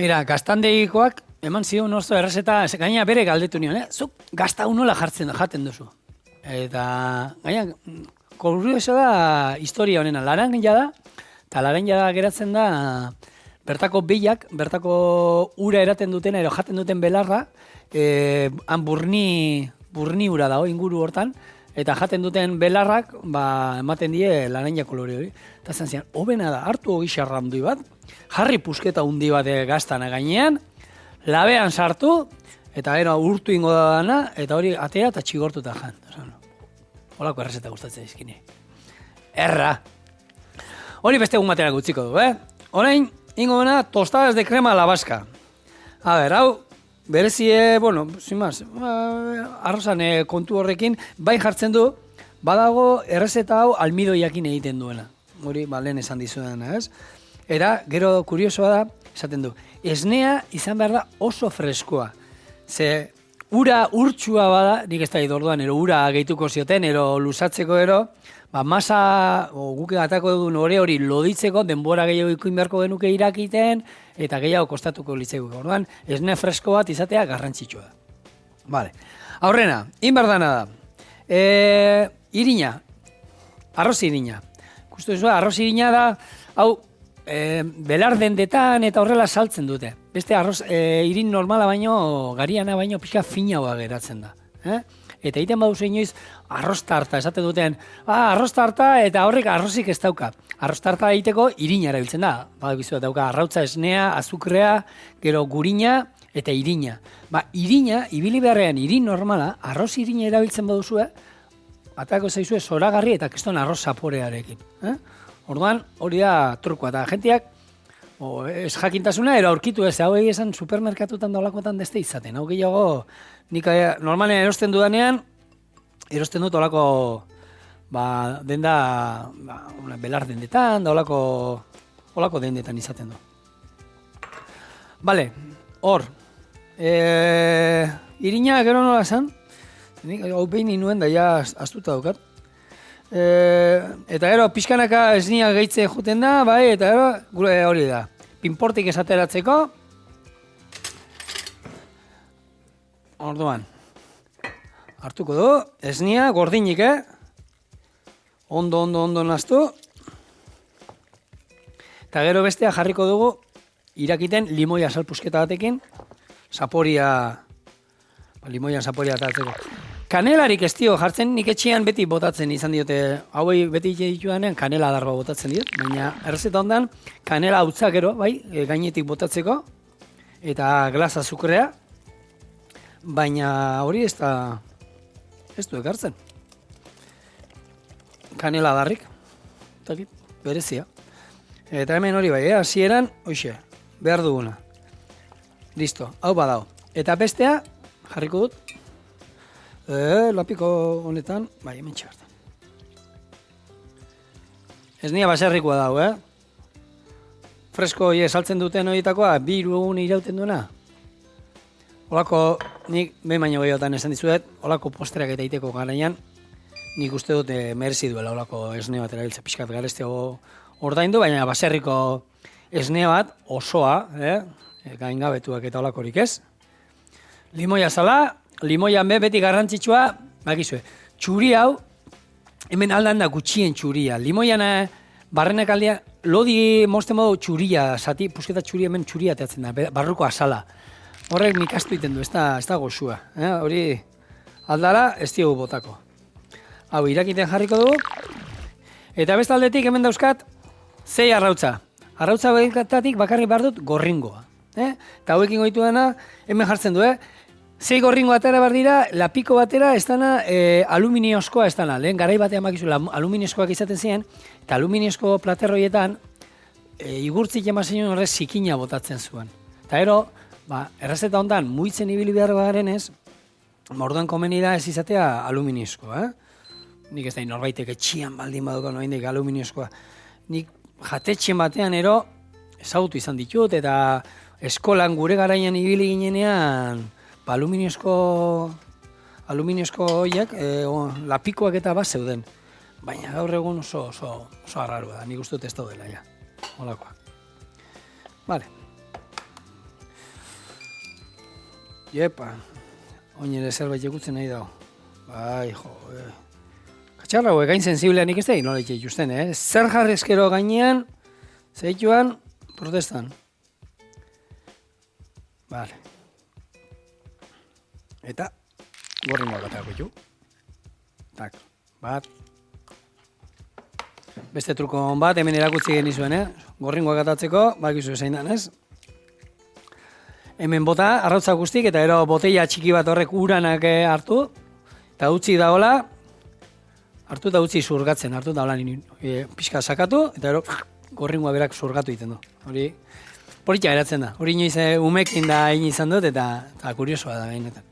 Mira, gaztandegikoak eman zion oso errezeta, gaina bere galdetu nion, zuk gazta nola jaten duzu. Eta gaina, kurioso da historia honena, laranja da, eta laranja da geratzen da bertako behiak, bertako ura eraten duten, edo jaten duten belarra, han burni ura dago inguru hortan, eta jaten duten belarrak, ematen die laranja kolore hori. Eta zen zian, hobena da, hartu hogi xarrandui bat, jarri pusketa hundi bat gaztana gainean, labean sartu, eta gero urtu ingo da dana, eta hori atea eta txigortuta jan. Holako errezeta gustatzen izkini. Erra! Hori beste egun batera gutziko du, Orain, ingo dena, tostadas de crema a la vasca. A ber, hau, berezie, bueno, sin más, arrozan kontu horrekin, bai jartzen du, badago errezeta hau almidoiakin egiten duena. Hori, lehen esan dizuena, ez? Era, gero kuriosoa da, esaten du, esnea izan behar da oso freskoa. Ze, ura urtsua bada, nik ez da idorduan, ero ura gehituko zioten, ero lusatzeko ero, masa, guk atako dugun hori loditzeko, denbora gehiago ikuin beharko genuke irakiten, eta gehiago kostatuko litzeko. Orduan, esne fresko bat izatea garrantzitsua da. Vale. Aurrena, inberdana da. Irina, arroz irina. Kustu zua, arroz irina da, hau, belar dendetan eta horrela saltzen dute. Beste arroz irin normala baino, gariana baino, pixka finaua geratzen da. Eta egiten baduzu inoiz arroz tarta, esaten duten, arroz tarta eta horrek arrozik ez dauka. Arroz tarta egiteko irina erabiltzen da. Badakizu dauka arrautza, esnea, azukrea, gero gurina eta irina. Irina, ibili beharrean irin normala, arroz irina erabiltzen baduzue, atako zaizue zoragarri eta keston arroz zaporearekin. Orduan, hori da trukoa, eta jentiak ez jakintasuna, ero aurkitu ez, hau esan supermerkatutan daulakoetan deste izaten. Hau gehiago, nik normalean erosten dudanean, erosten dut olako denda, belar dendetan, olako dendetan izaten du. Bale, hor, irina gero nola esan, hau behin inuen da ja astuta daukat. Eta gero pixkanaka esnia gehitze juten da, eta gero gure hori da. Pinportik esateratzeko. Orduan. Hartuko du, esnia gordinik, Ondo naztu. Eta gero bestea jarriko dugu irakiten limoia salpusketa batekin. Limoian saporia atatzeko. Kanelarik ez dio jartzen, nik etxean beti botatzen izan diote, hauei beti ditudanean kanela adarba botatzen diot, baina errezeta ondan kanela hautza gero, gainetik botatzeko, eta glas azukrea, baina hori ez du ekartzen. Kanela adarrik, berezia. Eta hemen hori hasieran, hoxe, behar duguna. Listo, hau badao. Eta bestea, jarriko dut, lapiko honetan, hemen txartan. Ez nia baserrikoa dago, Fresko saltzen duten horietakoa, 2 egun irauten duena. Olako, nik behin baino gehiotan esan dizuet, olako postreak eta iteko garaian, nik uste dut merezi duela olako esne bat erabiltza pixkat garesteo ordaindu, baina baserriko esne bat osoa, gaingabetuak eta olakorik ez. Limoia zala, limoian beti garrantzitsua, bakizue, txuri hau, hemen aldan da gutxien txuria. Limoian barrenak aldea, lodi mosten modu txuria, zati, pusketa txuria hemen txuria teatzen da, barruko azala. Horrek nik astu iten du, ez da goxua. Hori aldara ez diogu botako. Hau, irakiten jarriko dugu. Eta beste aldetik hemen dauzkat, 6 arrautza. Arrautza bekatatik bakarrik behar dut gorringoa. Eta hauekin goitu dena, hemen jartzen du, 6 gorringo atera behar dira, lapiko batera ez dana aluminiozkoa ez dana. Lehen garai batean bakizu aluminiozkoak izaten ziren, eta aluminiozko platerroietan igurtzik emazen horrez zikina botatzen zuen. Eta ero, errezeta hondan muitzen ibili behar garenez, orduan komeni da ez izatea aluminiozkoa. Nik ez da norbaitek etxian baldin baduko noindik aluminiozkoa. Nik jatetxen batean ero ezagutu izan ditut, eta eskolan gure garaian ibili ginenean aluminiozko horiek, lapikoak eta bat zeuden. Baina gaur egun oso arrarua da, nik uste dut ez daudela, ja. Holakoa. Vale. Iepa, oin ere zerbait ikutzen nahi dago. Bai, jo, Katxarra hauek gain sensiblean nik ez da nola ikusten, Zer jarrezkero gainean, zeituan, protestan. Vale. Eta, gorringoak atako ditu. Tak, bat. Beste truko bat, hemen erakutsi genizuen, Gorringoak atatzeko, bakizu zein dan, ez? Hemen bota, arrautza guztik, eta ero botella txiki bat horrek uranak hartu, eta utzi dagoela, hartu eta utzi zurgatzen, hartu da holan pixka sakatu, eta ero gorringoa berak zurgatu egiten du. Hori, politia eratzen da. Hori inoiz umekin da egin izan dut, eta kuriosoa da behinetan.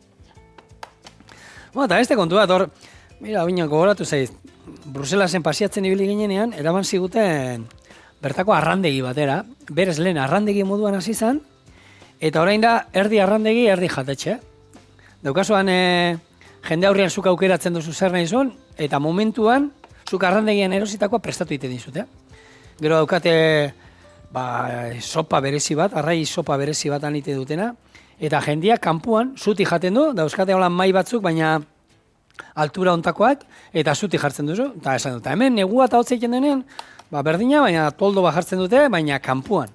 Eta beste kontu bat, hor, mira, oinak gogoratu zaiz, Bruselasen pasiatzen ibili ginenean, eraman ziguten bertako arrandegi batera, berez lehen arrandegi moduan hasi izan, eta orain da, erdi arrandegi, erdi jatetxe. Daukasuan, jende aurrean zuk aukeratzen duzu zer nahi zuen, eta momentuan, zuk arrandegian erositakoa prestatu egiten dizute. Gero daukate, sopa berezi bat, arrai sopa berezi bat anite dutena, eta jendeak kanpuan zuti jaten du, dauzkate holan mai batzuk, baina altura ontakoak, eta zuti jartzen duzu, eta esan dut, hemen negua eta hotza egiten denean, berdina, baina toldo bat jartzen dute, baina kanpuan.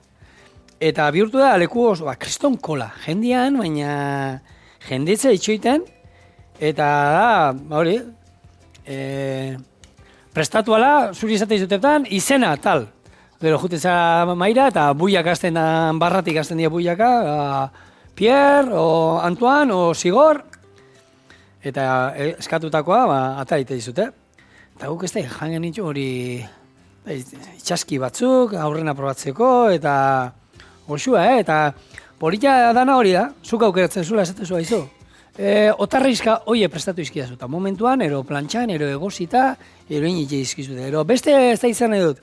Eta bihurtu da, leku oso, kriston kola, jendean, baina jendetze itxoiten, eta da, hori, prestatuala, zuri izate izutetan, izena, tal. Gero juteza maira, eta buiak azten, barratik azten dira buiaka, Pierre, o Antoine, o Sigor, eta eskatutakoa, atarite dizute. Eta guk ez da, jangen nitu hori itxaski batzuk, aurrena probatzeko, eta goxua, eta polita dana hori da, zuk aukeratzen zula esatezu haizu. Otarrizka hoie prestatu izkidazu, eta momentuan, ero plantxan, ero egosita, ero initxe izkizute. Ero beste ez da izan nahi dut.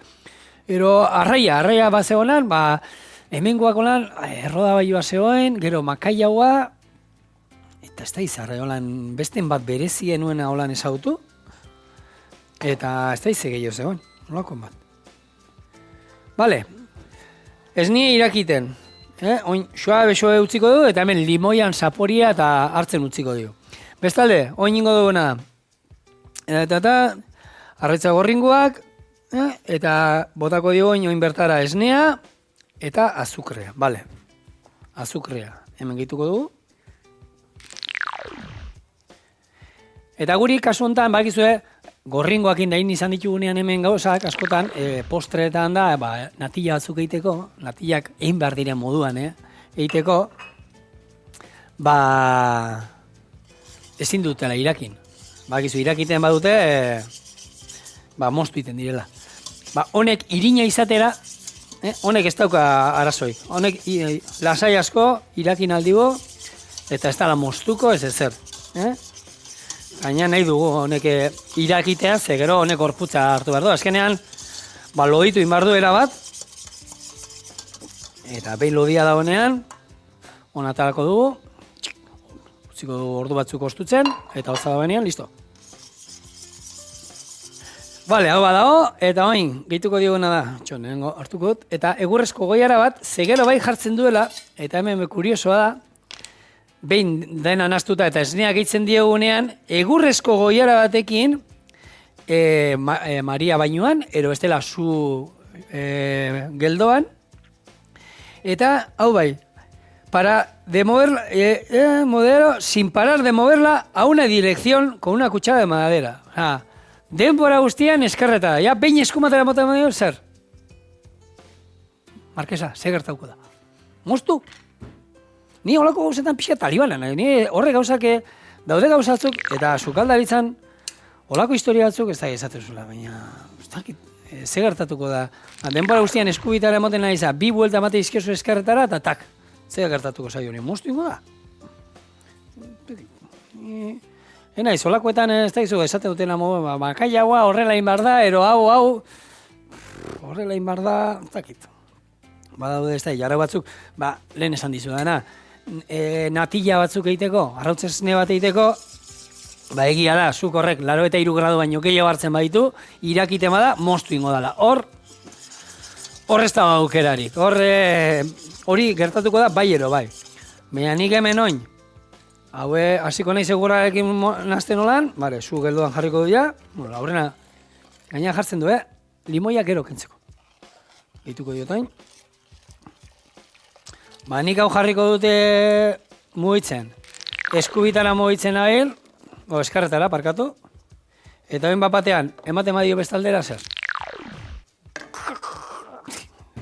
Ero arraia bat zegoenan, hemengoak olan, erroda baioa zegoen, gero makaiaua, eta ez da izarra, besten bat berezien nuena holan ezautu, eta ez da ize gehiago zegoen, nolakon bat. Bale, ez nire irakiten, oin xoa utziko du, eta hemen limoian saporia eta hartzen utziko du. Bestalde, oin ingo duguna, eta arraitza gorringoak, eta botako dio oin bertara esnea, eta azukrea, bale, azukrea, hemen gehituko dugu. Eta guri kasu honetan, bakizue, gorringoakin dain izan ditugunean hemen gauzak, askotan, postreetan da, natilla batzuk egiteko, natillak egin behar diren moduan, egiteko, ezin dutela irakin. Bakizu, irakiten badute, moztu iten direla. Honek irina izatera, honek ez dauka arazoi. Honek lasai asko, irakin aldibo, eta ez dala moztuko, ez ezer. Gaina nahi dugu honek irakitea, ze gero honek gorputza hartu behar du. Azkenean, loditu inbardu erabat, eta behin lodia da honean, honatarako dugu, utziko dugu ordu batzuk ostutzen, eta hotza da benean, listo. Bale, hau badago, eta oin, gehituko diguna da, nengo hartuko dut, eta egurrezko goiara bat, ze gero bai jartzen duela, eta hemen kuriosoa da, behin dena naztuta eta esneak gehitzen diegunean, egurrezko goiara batekin Maria bainuan, ero bestela zu geldoan, eta hau bai, para de moverla, modelo, sin parar de moverla a una dirección con una cuchara de madera. Denbora guztian eskarreta, ja, behin eskumatera mota emadio, zer? Markesa, ze gertauko da. Moztu? Ni holako gauzetan pixka talibana, ni horre gauzak daude gauzatzuk, eta sukaldaritzan holako historia batzuk ez da ezatezula, baina ze gertatuko da. Denbora guztian eskubitara emoten nahi za, 2 buelta emate izkezu eskarretara, eta tak, ze gertatuko zaio, ni moztu ingo da. Naiz, holakoetan ez da izu esate dutena makaiagoa horrela inbar da, ero hau, horrela inbar da, ez dakit. Badaude ez da, jarra batzuk, lehen esan dizu dana, natilla batzuk egiteko, arrautzesne bat egiteko, egia da, zuk horrek, 83 gradu baino gehiago hartzen baditu, irakiten bada, moztu ingo dala. Hor ez da aukerarik, hori gertatuko da, bai ero, bai. Baina nik hemen oin, Haue, hasiko nahi segurarekin nazten olan, bare, zu geldoan jarriko duia, bueno, aurrena, gaina jartzen du, limoiak gero kentzeko. Gehituko diotain. Ba, nik hau jarriko dute mugitzen. Eskubitara mugitzen nabil, eskarretara, parkatu. Eta ben bapatean, ematen badio bestaldera zer.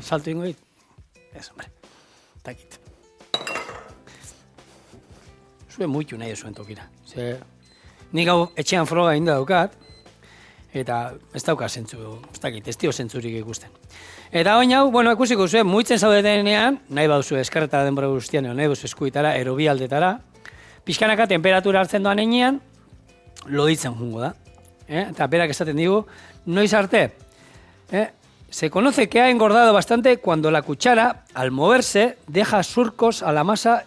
Salto ingo dit. Ez, hombre. Takit. Zuen muitu nahi zuen tokira. Nik hau etxean froga inda daukat, eta ez dauka zentzu, ez dakit, ez dio zentzurik ikusten. Eta oin hau, bueno, ikusiko zuen, muitzen zaudetenean, nahi baduzu eskarreta denbora guztian, nahi baduzu eskuitara, erobi aldetara, pixkanaka temperatura hartzen doan enean, loditzen jungo da. Eta berak esaten digu, noiz arte, se conoce que ha engordado bastante cuando la cuchara, al moverse, deja surcos a la masa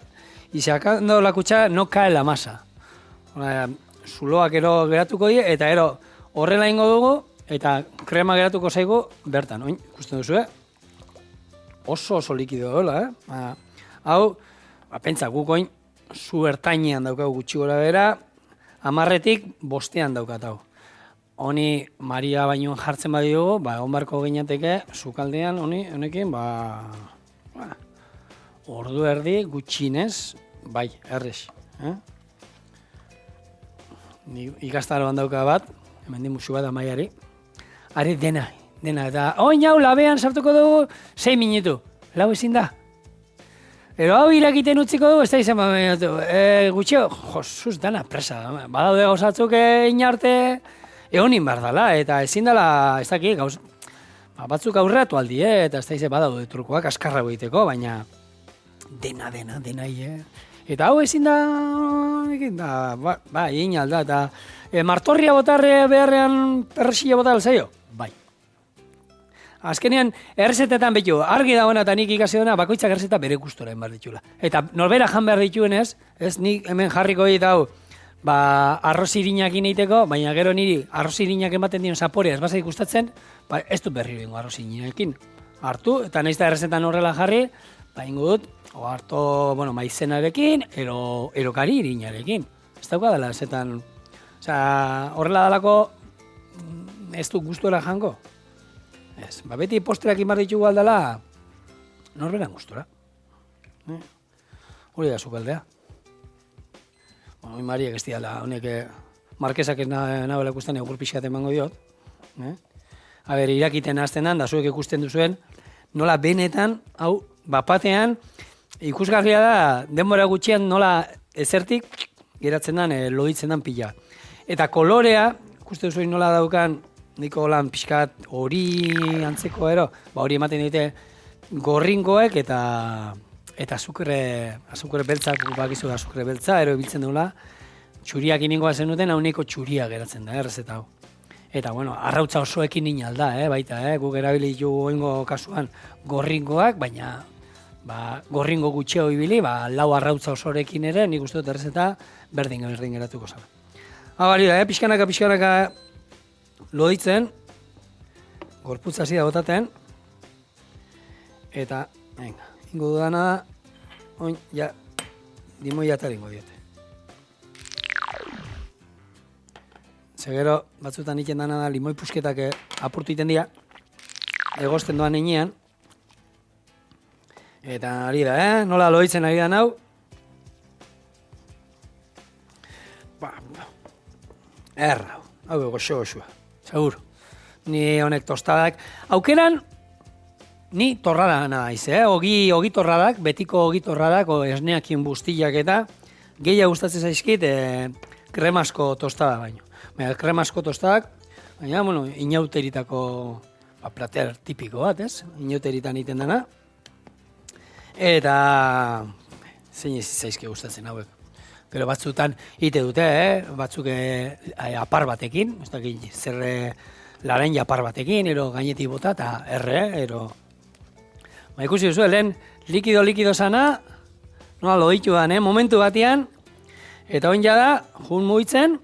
y sacando la cuchara no cae la masa. Zuloak ero geratuko die, eta ero horrela ingo dugu, eta krema geratuko zaigu bertan. Oin, ikusten duzu, oso likido dola, Hau, pentsa, guk oin, zu ertainean daukagu gutxi gora bera, 10-tik 5 daukat hau. Honi Maria bainoan jartzen badiogu, onbarko gineateke, sukaldean, honekin, ordu erdi gutxinez, bai, errez. Ikastaroan dauka bat, hemen dimusu bat amaiari. Ari dena, eta oin hau labean sartuko dugu 6 minutu. Lau ezin da. Ero hau irakiten utziko dugu, ez da izan minutu. Gutxio, josuz dana presa. Badaude gauzatzuk inarte, egonin behar dela, eta ezin dela, ez dakik, batzuk aurreatu aldi, eta ez da izan badaude trukoak askarra egiteko, baina dena, Eta hau ezin da, egin alda, eta martorria botarre beharrean perresila botar alzaio? Bai. Azkenean, errezetetan betu, argi dagoena eta nik ikasi dena, bakoitzak errezeta bere gustora behar ditula. Eta norbera jan behar dituenez, ez nik hemen jarriko dit hau, arroz irinak egiteko, baina gero niri arroz irinak ematen dion zaporea ez basa ikustatzen, ez du berri bengo arroz irinakin. Hartu, eta nahiz da errezetan horrela jarri, ingo dut, harto, maizenarekin, erokari irinarekin. Ez dauka dela errezetan, horrela dalako ez du gustora jango. Ez, beti postreak imar ditugu aldala, norberan gustora. Hori da sukaldea. Hoi Mariak ez diala, honek markesak ez nabela ikusten egur pixkat emango diot. Irakiten hasten da zuek ikusten duzuen, nola benetan, hau, bapatean, ikusgarria da, denbora gutxian nola ezertik geratzen den, loditzen den pila. Eta kolorea, ikusten duzuen nola daukan, niko lan pixkat hori antzeko ero, hori ematen dite gorringoek eta azukre beltza, bakizu azukre beltza, ero ibiltzen dula, txuriak iningoa zenuten, hau niko txuria geratzen da, errezeta hau. Eta, arrautza osoekin nina alda, baita, guk erabili ditugu oingo kasuan gorringoak, baina gorringo gutxeo ibili, lau arrautza osorekin ere, nik uste dut errezeta berdin geratuko zara. Hau da, pixkanaka loditzen, gorputza hasi da botaten, eta, ingo dudana da, oin, dimoi ataringo diote. Zegero, batzutan iten dana da, limoi pusketak apurtu iten dira, egosten doan einean, eta ari da, nola loditzen ari da nau. Erra, hau goxo-goxua, segur. Ni honek tostadak. Aukeran, ni torrada naiz, ogi torradak, betiko ogi torradak, esneakin bustillak eta, gehiago gustatzen zaizkit, kremasko tostada baino. Kremasko tostadak, baina, inauteritako plater tipiko bat, ez? Inauteritan egiten dena. Eta, zein ez zaizke gustatzen hauek. Gero batzutan ite dute, batzuk apar batekin, ez dakit zer laren apar batekin, ero gainetik bota, eta ero. Ikusi duzu, lehen likido sana, nola loditu da, momentu batean, eta oin jada, jun mugitzen,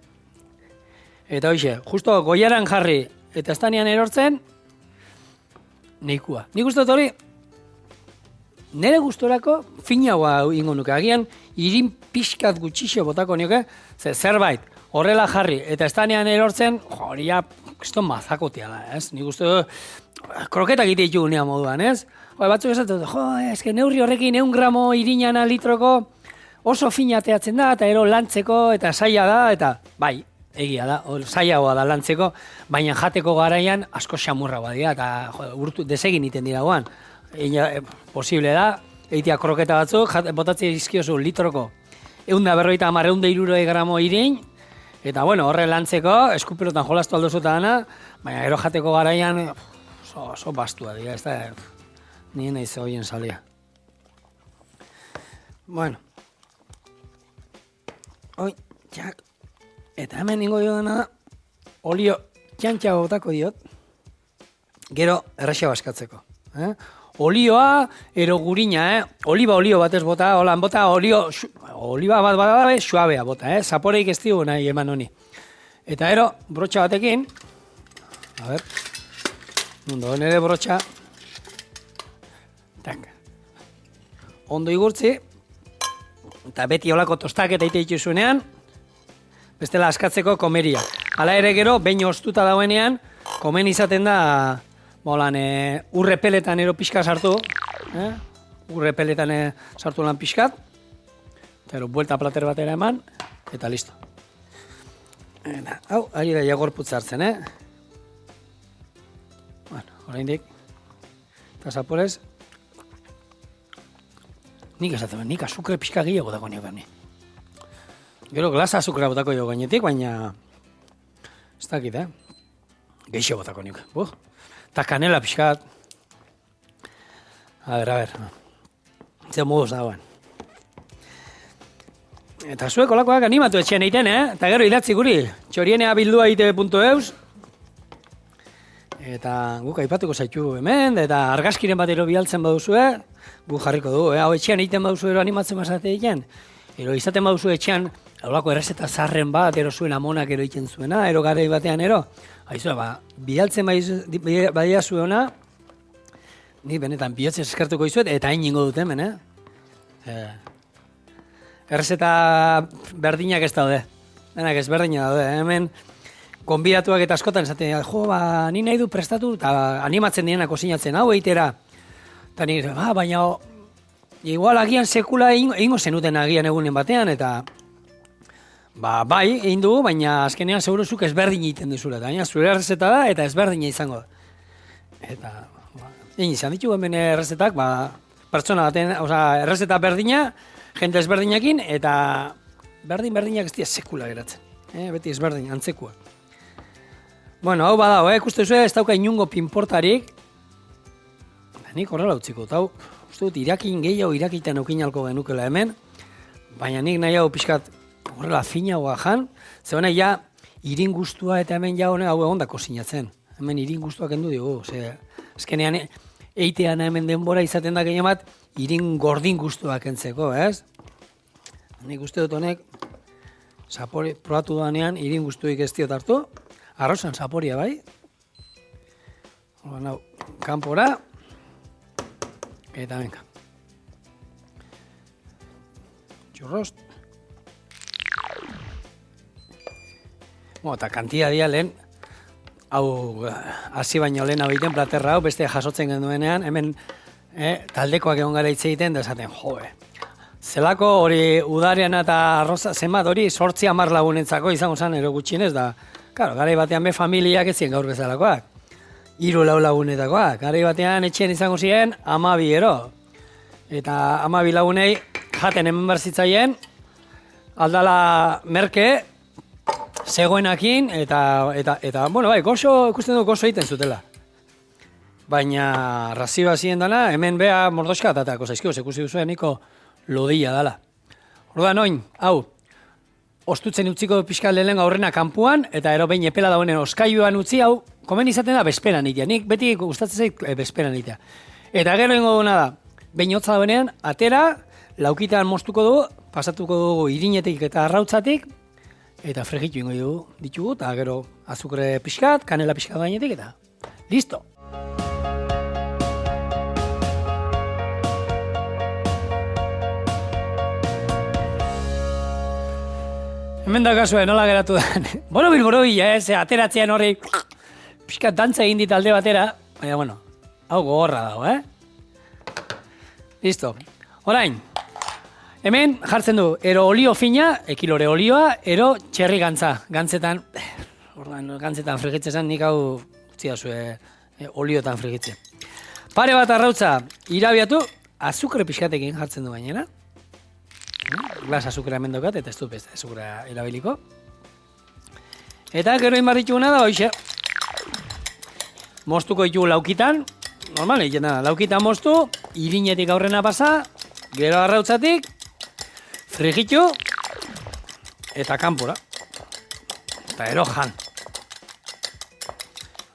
eta hoxe, justo goiaran jarri, eta estanean erortzen, neikua. Nik uste dut hori, nire gustorako finagoa ingo nuke. Agian, irin pixkat gutxixo botako nioke, zerbait, horrela jarri, eta estanean erortzen, horia, kristo mazakotia da, ez? Nik uste kroketak egite ditugu nea moduan, ez? Batzuk esatu, eske neurri horrekin 100 gramo irinana litroko oso fina ateatzen da, eta ero lantzeko, eta saia da, eta bai, egia da, saiagoa da lantzeko, baina jateko garaian asko xamurra badia, eta urtu desegin iten dira guan. Posible da, eitea kroketa batzuk, botatzea izkiozu litroko 150, 160 gramo irin, eta bueno, horre lantzeko, eskupilotan jolastu aldozu eta dana, baina gero jateko garaian oso bastua dira, ez da, nien nahiz hoien salia. Bueno. Jak. Eta hemen ningo dio dena, olio txantxa botako diot, gero erraxa baskatzeko. Olioa, ero gurina, oliba olio batez bota, holan bota, oliba bat badabe, suabea bota, zaporeik ez digu nahi eman honi. Eta ero, brotxa batekin, a ber, nundo nire brotxa, ondo igurtzi, eta beti olako tostaketa ite dituzunean, bestela askatzeko komeria. Hala ere gero, behin ostuta dauenean, komen izaten da, urre peletan ero pixka sartu, urre peletan sartu lan pixkat, eta ero, buelta plater batera eman, eta listo. Hau, ari da jagorputz hartzen, Bueno, oraindik, eta zaporez, nik esatzen, nik azukre pixka gehiago dago nio behar. Gero glasa azukra botako jo gainetik, baina ez dakit, Geixo botako nio. Eta kanela pixkat. A ber. Zer moduz dagoen. Eta zuek olakoak animatu etxean egiten, Eta gero idatzi guri. txorienea@ite.eus. Eta guk aipatuko zaitu hemen, eta argazkiren bat ero bialtzen baduzue, guk jarriko dugu, hau etxean egiten baduzu ero animatzen bazate egiten. Ero izaten baduzu etxean, haulako errezeta zarren bat, ero zuen amonak ero egiten zuena, ero garei batean ero. Haizu, bidaltzen badia zuena, ni benetan bihotzez eskertuko izuet, eta hain ingo dut hemen, Errezeta berdinak ez daude, denak ez berdinak daude, hemen konbidatuak eta askotan esaten, ni nahi du prestatu, eta animatzen dienak kozinatzen, hau eitera. Eta nik, baina, igual agian sekula egingo zenuten agian egunen batean, eta bai, egin dugu, baina azkenean seguruzuk ezberdin egiten duzula. Baina zure errezeta da, eta ezberdina izango da. Eta, egin izan ditugu hemen errezetak, pertsona baten, errezeta berdina, jente ezberdinakin, eta berdinak ez dira sekula geratzen. Beti ezberdin, antzekua. Bueno, hau badao, ikuste duzu ez dauka inungo pinportarik. Nik horrela utziko, eta hau, uste dut, irakiten eukin alko genukela hemen, baina nik nahi hau pixkat horrela finagoa jan, ze honek ja irin guztua eta hemen ja honek hau egondako sinatzen. Hemen irin guztua kendu dugu, azkenean eitean hemen denbora izaten da gehien bat, irin gordin guztua kentzeko, ez? Nik uste dut honek, zapori probatu danean, irin guztuik ez diot hartu, arrozan zaporia bai. Hau, kanpora, eta venga. Churrost. Eta kantia dia lehen, hau hasi baino lehen hau egiten platerra hau, beste jasotzen genduenean, hemen taldekoak egon gara hitz egiten, da esaten, zelako hori udarean eta arroza, zenbat hori 8-10 lagunentzako izango zen ero gutxienez, da, karo, garai batean be familiak ez ziren gaur bezalakoak, 3-4 lagunetakoak, garai batean etxean izango ziren 12 ero, eta 12 lagunei jaten hemen barzitzaien, aldala merke, zegoenakin, eta bueno, bai, ikusten du gozo egiten zutela. Baina, razioa ziren dana, hemen bea mordoska atatako zaizkio, ikusi duzuen niko lodilla dala. Orduan oin, hau, ostutzen utziko pixka lehen aurrena kanpuan, eta ero behin epela dagoenen oskailuan utzi, hau, komen izaten da bezperan itea. Nik beti gustatzen zait bezperan itea. Eta gero ingo duna da, behin hotza dagoenean, atera, laukitan moztuko du, pasatuko dugu irinetik eta arrautzatik, eta fregitu ingo ditugu, eta gero azukre pixkat, kanela pixkat gainetik, eta listo! Hemen da kasue, nola geratu da. Borobil, ateratzean horri, pixka dantza egin dit alde batera, baina, bueno, hau gogorra dago, Listo. Orain, hemen jartzen du, ero olio fina, ekilore olioa, ero txerri gantza. Gantzetan frigitzen nik hau utzia zue oliotan frigitzen. Pare bat arrautza irabiatu, azukre pixkatekin jartzen du gainera. Glas azukrea hemen daukat, eta ez dut beste azukrea erabiliko. Eta gero inbarritxuguna da, hoxe. Moztuko ditugu laukitan, normal egiten da, laukitan moztu, irinetik aurrena pasa, gero arrautzatik, frigitu, eta kanpora. Eta ero jan.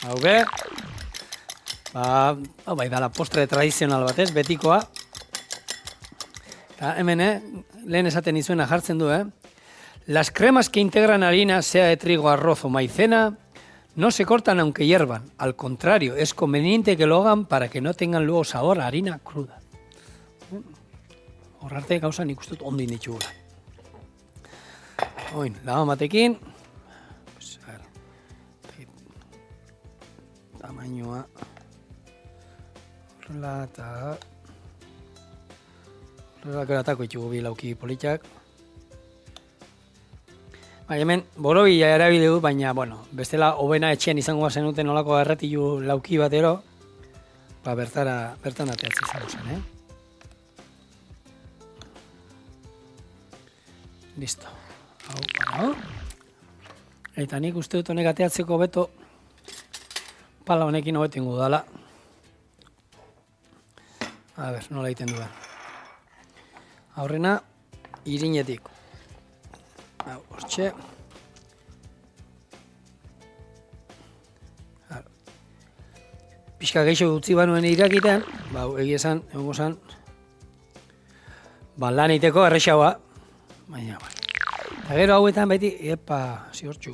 Hau be, bai dala postre tradizional batez, betikoa. Eta hemen, lehen esaten izuena jartzen du, Las cremas que integran harina, sea de trigo, arroz o maicena, no se cortan aunque hiervan. Al contrario, es conveniente que lo hagan para que no tengan luego sabor a harina cruda. Horrarte gauza nik ustut ondo inditxugula. Oin, lama batekin. Pues, a ver. Tamainoa. Horrela eta... Horrela geratako itxugu bi lauki politxak. Bai, hemen borobila erabili du, baina, bueno, bestela hobena etxean izango zenuten nolako erretilu lauki batero, bertan ateatzen izango zen, Listo. Hau. Eta nik uste dut honek ateatzeko beto pala honekin hobeto ingo dala. A ber, nola egiten du da. Aurrena, irinetik. Hau, hortxe. Pixka geixo utzi banuen irakitean, egia esan, egongo zan, lan egiteko errexaua. Baina, eta gero hauetan beti, ziortxu,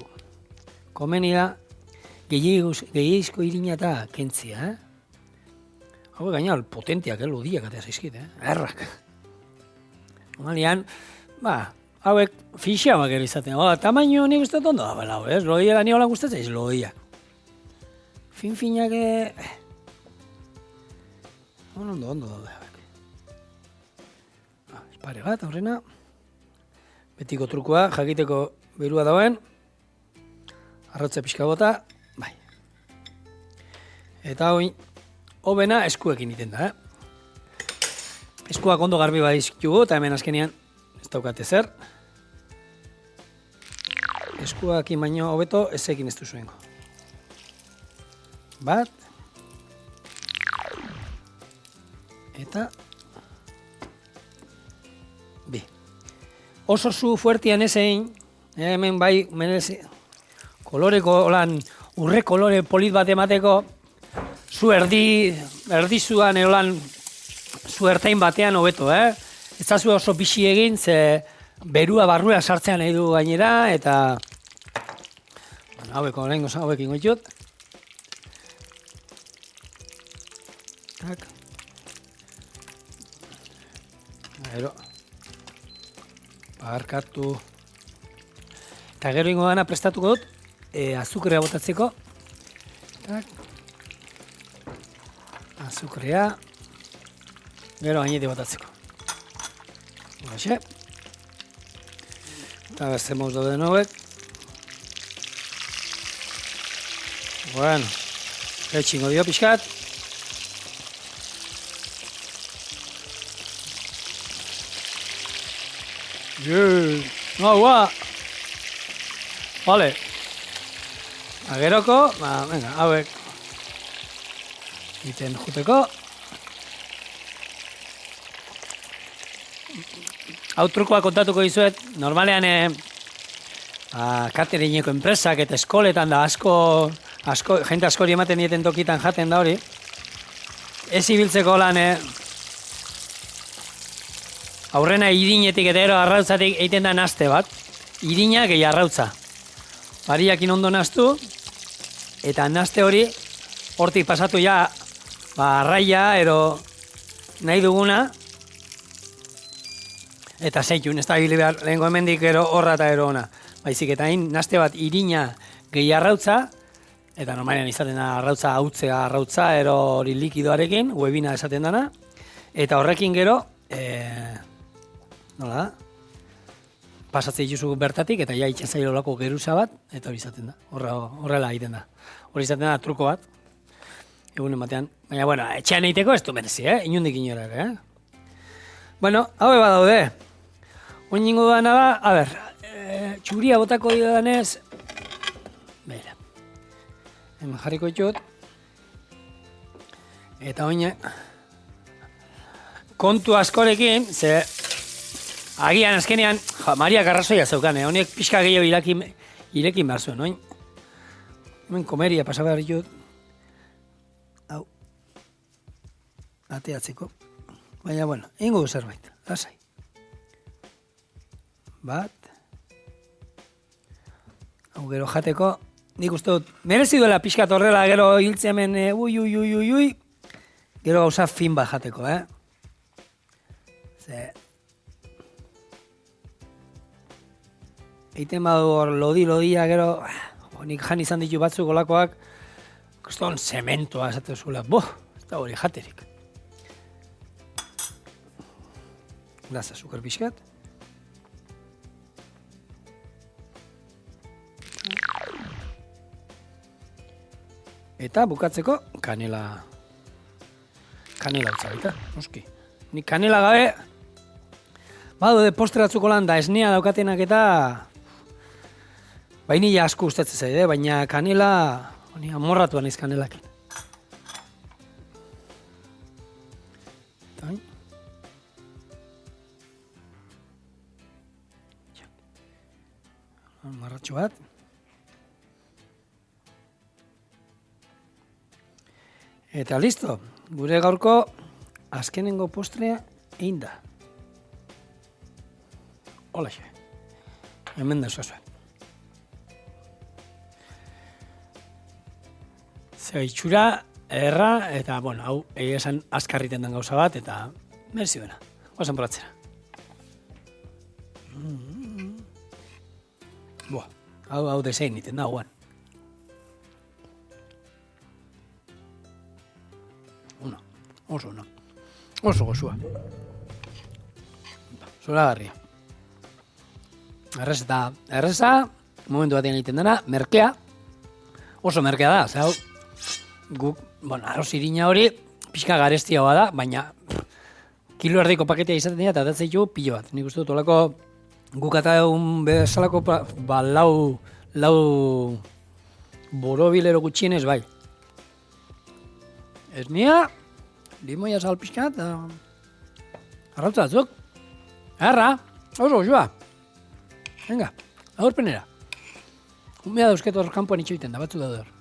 komeni da, gehiagizko irina eta kentzia, Hau gaina, potentiak, lodiak atea zaizkit, errak. Normalian, hauek fixamak izaten, tamaino nik uste ondo da, hau, lodiak ni hola gustatzen, lodiak. Fin-finak, ondo daude, espare bat, aurrena. Betiko trukua, jakiteko berua dauen. Arrotze pixka bota, bai. Eta hobena eskuekin iten da, Eskuak ondo garbi badizkitugu, eta hemen azkenean ez daukate zer. Eskuakin baino hobeto ezekin ez duzuengo. Bat. Eta bi. Oso zu fuertian ezein, hemen bai, koloreko, urre kolore polit bat emateko, zu erdizuan eolan zu ertain batean hobeto, Ez zazu oso pixi egin, ze berua barrua sartzean nahi du gainera, eta hauek ingo ditut. Tak. Gero. Barkatu. Eta gero ingo dana prestatuko dut, azukrea botatzeko. Tak. Azukrea. Gero gainete botatzeko. Hoxe. Eta beste mouz dauden hauek. Bueno. Etxingo dio pixkat. Vale. Ageroko, venga, hauek. Iten juteko. Hau trukoa kontatuko dizuet, normalean cateringeko enpresak eta eskoletan da jente askori ematen dieten tokitan jaten da hori. Ez ibiltzeko lan, aurrena irinetik eta ero arrautzatik egiten da naste bat. Irina gehi arrautza. Bariakin ondo nastu, eta naste hori hortik pasatu ja arraia ero nahi duguna, eta zeitun, ez da hili behar, lehenko hemendik ero horra eta ero ona. baizik eta hain naste bat irina gehi arrautza, eta normalean izaten da arrautza hautzea arrautza, ero hori likidoarekin, webina esaten dana, eta horrekin gero, nola da? Pasatzen dituzu bertatik, eta ja itxasailo lako geruza bat, eta hori izaten da. Horrela egiten da. Hori izaten da truko bat. Egunen batean. Baina, bueno, etxean egiteko ez du merezi, inundik inora ere, Bueno, hau eba daude. Oin ningu duana da, a ber, txuria botako diodanez, bera. Hemen jarriko ditut. Eta oin, kontu askorekin, ze agian azkenean, Maria Garrasoia zeukan, honek pixka gehiago irekin behar zuen, oin. Hemen komeria pasabar ditut. Hau. Ateatzeko. Baina, bueno, ingo du zerbait, lasai. Bat. Hau gero jateko, nik uste dut, merezi duela pixka torrela gero hiltze hemen, ui. Gero gauza fin bat jateko, Ze... Eiten badu hor lodi-lodia gero, nik jan izan ditu batzuk olakoak, kuston zementoa esate zuela, ez da hori jaterik. Laza, azukar pixkat. Eta bukatzeko kanela utza baita, noski. Nik kanela gabe, badu postre batzuko lan da esnea daukatenak eta bainilla asko gustatzen zait, baina kanela, honi amorratuan naiz kanelakin. Marratxo bat. Eta listo, gure gaurko azkenengo postrea egin da. Holaxe, hemen da zuzuen. Zer itxura, erra, eta, bueno, hau, egia esan azkarriten den gauza bat, eta merezi duena, guazen probatzera. Hau desein iten da, guan. Oso gozua. Zoragarria. Erreza, momentu batean egiten dena, merkea. Oso merkea da, zau. Guk, arroz irina hori, pixka garestia da, baina kilo erdiko paketea izaten dira, eta datzeitu pilo bat. Nik uste dut, olako guk eta egun bezalako, lau borobilero gutxienez, bai. Ez nia, limoia sal pixka, eta arrautza batzuk. Erra, oso goxua. Venga, aurpenera. Humea dauzket hor kanpoan itxoiten da, batzu daude hor.